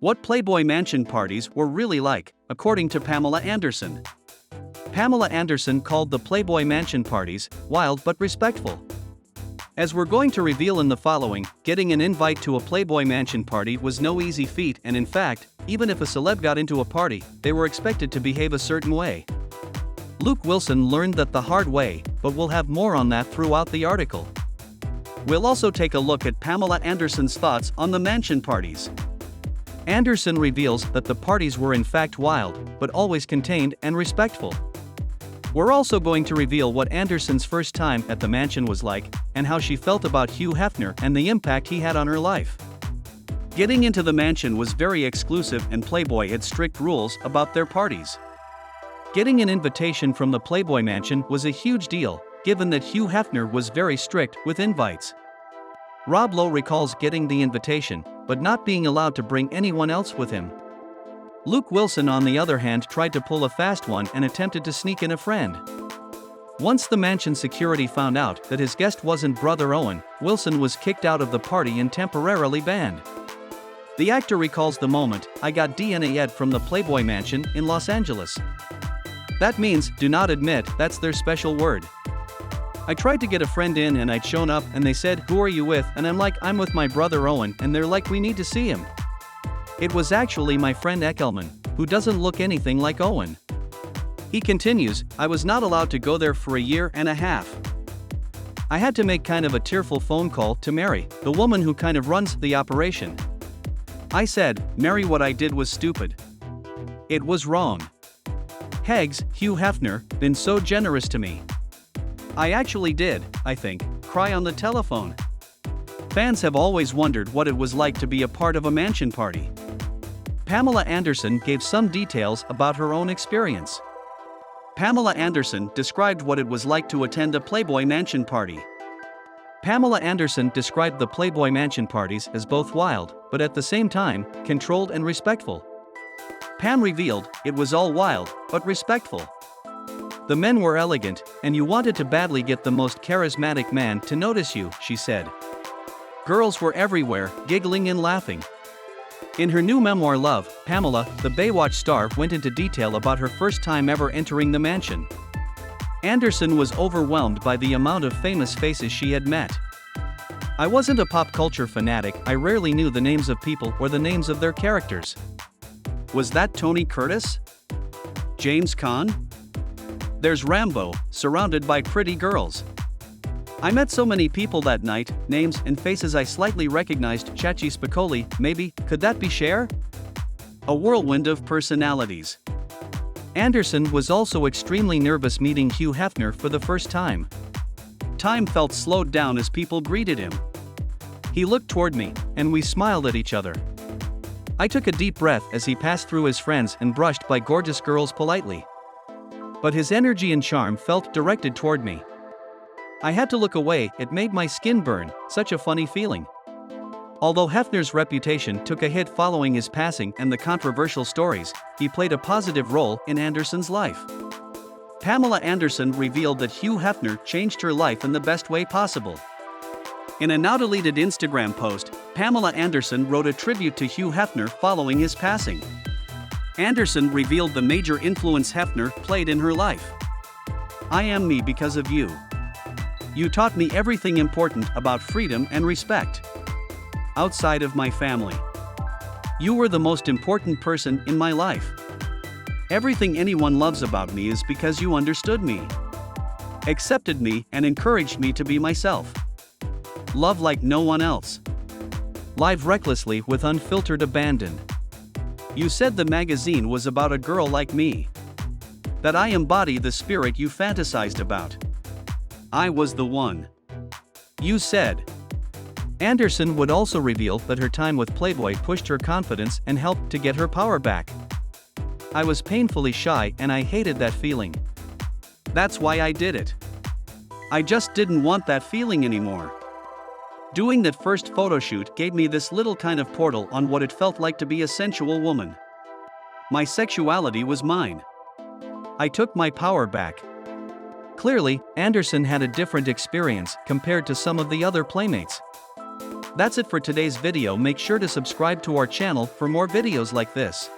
What Playboy mansion parties were really like, according to Pamela Anderson. Pamela Anderson called the Playboy mansion parties wild but respectful. As we're going to reveal in the following, getting an invite to a Playboy mansion party was no easy feat, and in fact, even if a celeb got into a party, they were expected to behave a certain way. Luke Wilson learned that the hard way, but we'll have more on that throughout the article. We'll also take a look at Pamela Anderson's thoughts on the mansion parties. Anderson reveals that the parties were in fact wild, but always contained and respectful. We're also going to reveal what Anderson's first time at the mansion was like, and how she felt about Hugh Hefner and the impact he had on her life. Getting into the mansion was very exclusive, and Playboy had strict rules about their parties. Getting an invitation from the Playboy mansion was a huge deal, given that Hugh Hefner was very strict with invites. Rob Lowe recalls getting the invitation, but not being allowed to bring anyone else with him. Luke Wilson, on the other hand, tried to pull a fast one and attempted to sneak in a friend. Once the mansion security found out that his guest wasn't Brother Owen, Wilson was kicked out of the party and temporarily banned. The actor recalls the moment, "I got DNA'd from the Playboy mansion in Los Angeles. That means, do not admit, that's their special word. I tried to get a friend in and I'd shown up and they said, 'Who are you with?' And I'm like, 'I'm with my brother Owen,' and they're like, 'We need to see him.' It was actually my friend Eckelman, who doesn't look anything like Owen." He continues, "I was not allowed to go there for a year and a half. I had to make kind of a tearful phone call to Mary, the woman who kind of runs the operation. I said, 'Mary, what I did was stupid. It was wrong. Heggs, Hugh Hefner, been so generous to me. I actually did, I think, cry on the telephone." Fans have always wondered what it was like to be a part of a mansion party. Pamela Anderson gave some details about her own experience. Pamela Anderson described what it was like to attend a Playboy mansion party. Pamela Anderson described the Playboy mansion parties as both wild, but at the same time, controlled and respectful. Pam revealed, "It was all wild, but respectful. The men were elegant, and you wanted to badly get the most charismatic man to notice you," she said. Girls were everywhere, giggling and laughing. In her new memoir Love, Pamela, the Baywatch star, went into detail about her first time ever entering the mansion. Anderson was overwhelmed by the amount of famous faces she had met. "I wasn't a pop culture fanatic, I rarely knew the names of people or the names of their characters. Was that Tony Curtis? James Caan? There's Rambo, surrounded by pretty girls. I met so many people that night, names and faces I slightly recognized. Chachi Spicoli, maybe, could that be Cher? A whirlwind of personalities." Anderson was also extremely nervous meeting Hugh Hefner for the first time. "Time felt slowed down as people greeted him. He looked toward me, and we smiled at each other. I took a deep breath as he passed through his friends and brushed by gorgeous girls politely. But his energy and charm felt directed toward me. I had to look away, it made my skin burn, such a funny feeling." Although Hefner's reputation took a hit following his passing and the controversial stories, he played a positive role in Anderson's life. Pamela Anderson revealed that Hugh Hefner changed her life in the best way possible. In a now-deleted Instagram post, Pamela Anderson wrote a tribute to Hugh Hefner following his passing. Anderson revealed the major influence Hefner played in her life. "I am me because of you. You taught me everything important about freedom and respect. Outside of my family. You were the most important person in my life. Everything anyone loves about me is because you understood me, accepted me, and encouraged me to be myself. Love like no one else. Live recklessly with unfiltered abandon. You said the magazine was about a girl like me. That I embody the spirit you fantasized about. I was the one. You said." Anderson would also reveal that her time with Playboy pushed her confidence and helped to get her power back. "I was painfully shy and I hated that feeling. That's why I did it. I just didn't want that feeling anymore. Doing that first photo shoot gave me this little kind of portal on what it felt like to be a sensual woman. My sexuality was mine. I took my power back." Clearly, Anderson had a different experience compared to some of the other playmates. That's it for today's video. Make sure to subscribe to our channel for more videos like this.